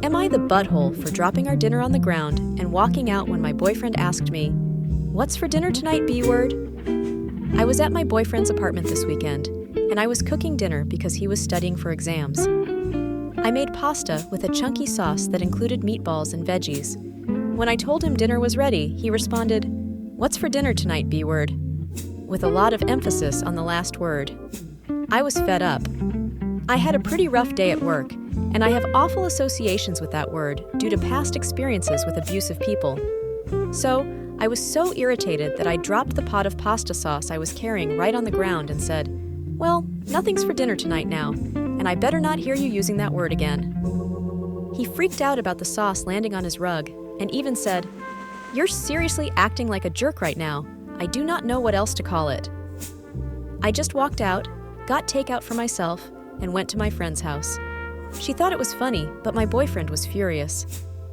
Am I the butthole for dropping our dinner on the ground and walking out when my boyfriend asked me, "What's for dinner tonight, B-word?" I was at my boyfriend's apartment this weekend, and I was cooking dinner because he was studying for exams. I made pasta with a chunky sauce that included meatballs and veggies. When I told him dinner was ready, he responded, "What's for dinner tonight, B-word?" with a lot of emphasis on the last word. I was fed up. I had a pretty rough day at work, and I have awful associations with that word due to past experiences with abusive people. So, I was so irritated that I dropped the pot of pasta sauce I was carrying right on the ground and said, "Well, nothing's for dinner tonight now, and I better not hear you using that word again." He freaked out about the sauce landing on his rug and even said, "You're seriously acting like a jerk right now. I do not know what else to call it." I just walked out, got takeout for myself, and went to my friend's house. She thought it was funny, but my boyfriend was furious.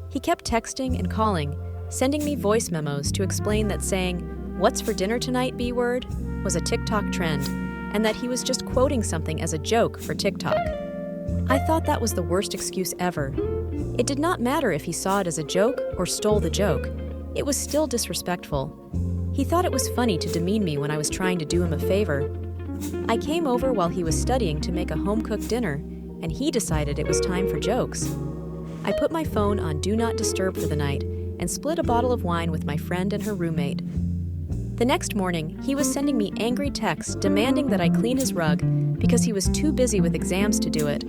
He kept texting and calling, sending me voice memos to explain that saying, "What's for dinner tonight, B-word?" was a TikTok trend, and that he was just quoting something as a joke for TikTok. I thought that was the worst excuse ever. It did not matter if he saw it as a joke or stole the joke. It was still disrespectful. He thought it was funny to demean me when I was trying to do him a favor. I came over while he was studying to make a home-cooked dinner, and he decided it was time for jokes. I put my phone on Do Not Disturb for the night and split a bottle of wine with my friend and her roommate. The next morning, he was sending me angry texts demanding that I clean his rug because he was too busy with exams to do it.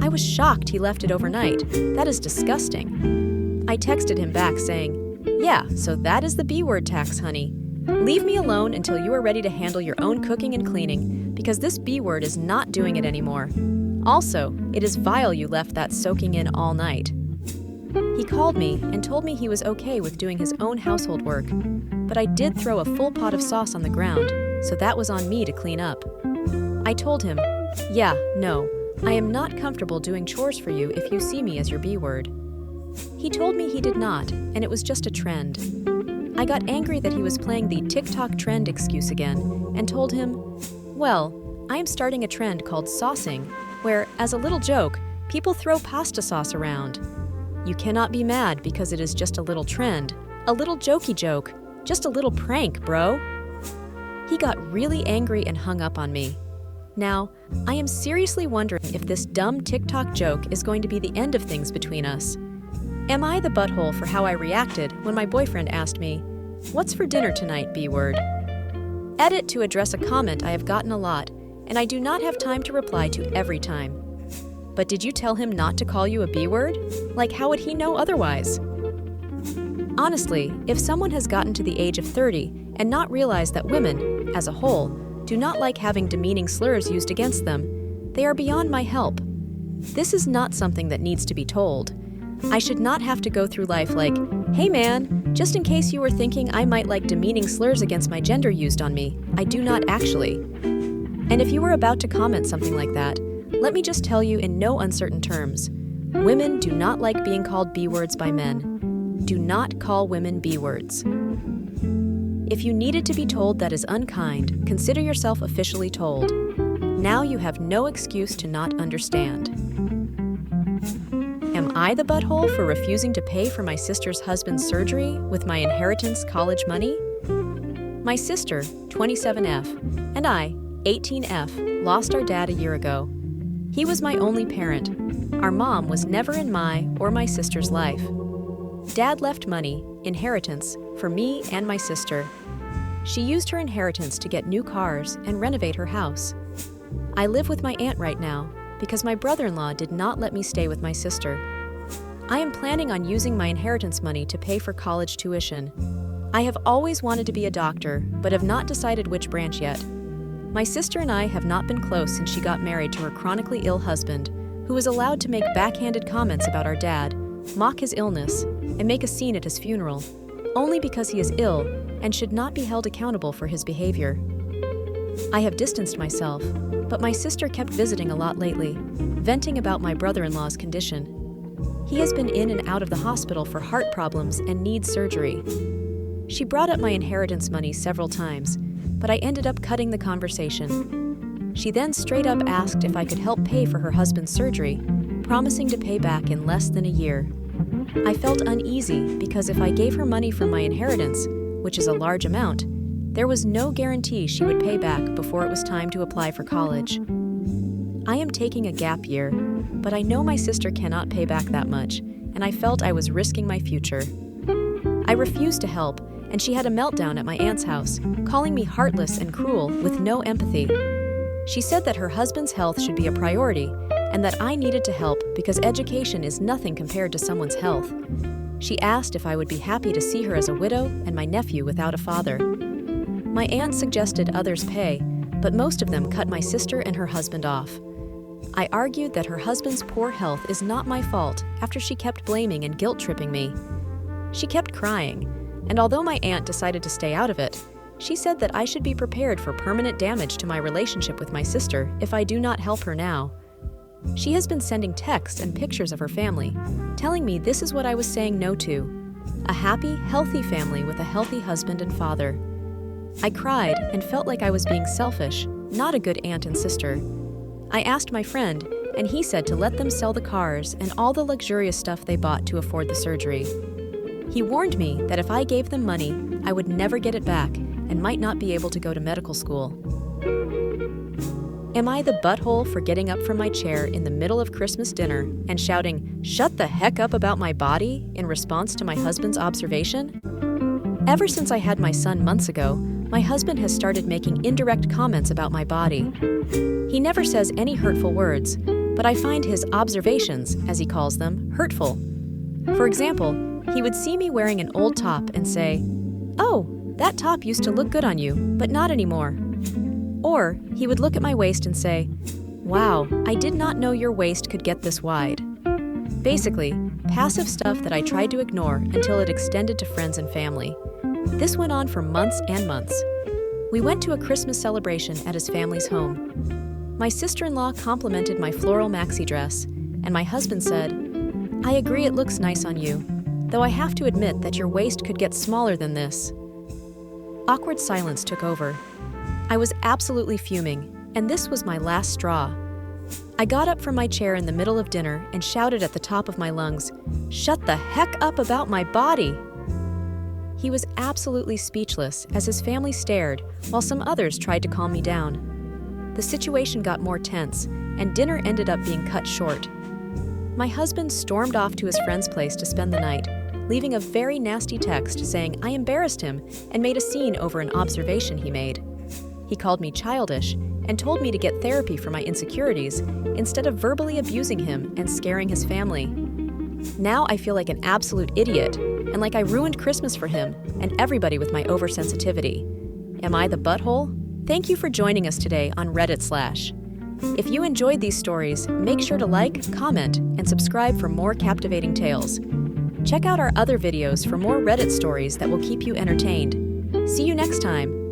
I was shocked he left it overnight. That is disgusting. I texted him back saying, "Yeah, so that is the B-word tax, honey. Leave me alone until you are ready to handle your own cooking and cleaning, because this B-word is not doing it anymore. Also, it is vile you left that soaking in all night." He called me and told me he was okay with doing his own household work, but I did throw a full pot of sauce on the ground, so that was on me to clean up. I told him, "Yeah, no, I am not comfortable doing chores for you if you see me as your B-word." He told me he did not, and it was just a trend. I got angry that he was playing the TikTok trend excuse again, and told him, "Well, I am starting a trend called saucing, where, as a little joke, people throw pasta sauce around. You cannot be mad because it is just a little trend, a little jokey joke, just a little prank, bro." He got really angry and hung up on me. Now, I am seriously wondering if this dumb TikTok joke is going to be the end of things between us. Am I the butthole for how I reacted when my boyfriend asked me, "What's for dinner tonight, B-word?" Edit to address a comment I have gotten a lot, and I do not have time to reply to every time. But did you tell him not to call you a B-word? Like, how would he know otherwise? Honestly, if someone has gotten to the age of 30 and not realized that women, as a whole, do not like having demeaning slurs used against them, they are beyond my help. This is not something that needs to be told. I should not have to go through life like, "Hey man, just in case you were thinking I might like demeaning slurs against my gender used on me, I do not actually." And if you were about to comment something like that, let me just tell you in no uncertain terms, women do not like being called B-words by men. Do not call women B-words. If you needed to be told that is unkind, consider yourself officially told. Now you have no excuse to not understand. Am I the butthole for refusing to pay for my sister's husband's surgery with my inheritance college money? My sister, 27F, and I, 18F, lost our dad a year ago. He was my only parent. Our mom was never in my or my sister's life. Dad left money, inheritance, for me and my sister. She used her inheritance to get new cars and renovate her house. I live with my aunt right now because my brother-in-law did not let me stay with my sister. I am planning on using my inheritance money to pay for college tuition. I have always wanted to be a doctor, but have not decided which branch yet. My sister and I have not been close since she got married to her chronically ill husband, who was allowed to make backhanded comments about our dad, mock his illness, and make a scene at his funeral, only because he is ill and should not be held accountable for his behavior. I have distanced myself, but my sister kept visiting a lot lately, venting about my brother-in-law's condition. He has been in and out of the hospital for heart problems and needs surgery. She brought up my inheritance money several times, but I ended up cutting the conversation. She then straight up asked if I could help pay for her husband's surgery, promising to pay back in less than a year. I felt uneasy because if I gave her money from my inheritance, which is a large amount, there was no guarantee she would pay back before it was time to apply for college. I am taking a gap year, but I know my sister cannot pay back that much, and I felt I was risking my future. I refused to help, and she had a meltdown at my aunt's house, calling me heartless and cruel with no empathy. She said that her husband's health should be a priority, and that I needed to help because education is nothing compared to someone's health. She asked if I would be happy to see her as a widow and my nephew without a father. My aunt suggested others pay, but most of them cut my sister and her husband off. I argued that her husband's poor health is not my fault after she kept blaming and guilt-tripping me. She kept crying, and although my aunt decided to stay out of it, she said that I should be prepared for permanent damage to my relationship with my sister if I do not help her now. She has been sending texts and pictures of her family, telling me this is what I was saying no to: a happy, healthy family with a healthy husband and father. I cried and felt like I was being selfish, not a good aunt and sister. I asked my friend, and he said to let them sell the cars and all the luxurious stuff they bought to afford the surgery. He warned me that if I gave them money, I would never get it back and might not be able to go to medical school. Am I the butthole for getting up from my chair in the middle of Christmas dinner and shouting, "Shut the heck up about my body," in response to my husband's observation? Ever since I had my son months ago, my husband has started making indirect comments about my body. He never says any hurtful words, but I find his observations, as he calls them, hurtful. For example, he would see me wearing an old top and say, "Oh, that top used to look good on you, but not anymore." Or he would look at my waist and say, "Wow, I did not know your waist could get this wide." Basically, passive stuff that I tried to ignore until it extended to friends and family. This went on for months and months. We went to a Christmas celebration at his family's home. My sister-in-law complimented my floral maxi dress, and my husband said, "I agree it looks nice on you, though I have to admit that your waist could get smaller than this." Awkward silence took over. I was absolutely fuming, and this was my last straw. I got up from my chair in the middle of dinner and shouted at the top of my lungs, "Shut the heck up about my body!" He was absolutely speechless as his family stared while some others tried to calm me down. The situation got more tense, and dinner ended up being cut short. My husband stormed off to his friend's place to spend the night, leaving a very nasty text saying I embarrassed him and made a scene over an observation he made. He called me childish and told me to get therapy for my insecurities instead of verbally abusing him and scaring his family. Now I feel like an absolute idiot and like I ruined Christmas for him and everybody with my oversensitivity. Am I the butthole? Thank you for joining us today on ReadItSlash. If you enjoyed these stories, make sure to like, comment, and subscribe for more captivating tales. Check out our other videos for more Reddit stories that will keep you entertained. See you next time.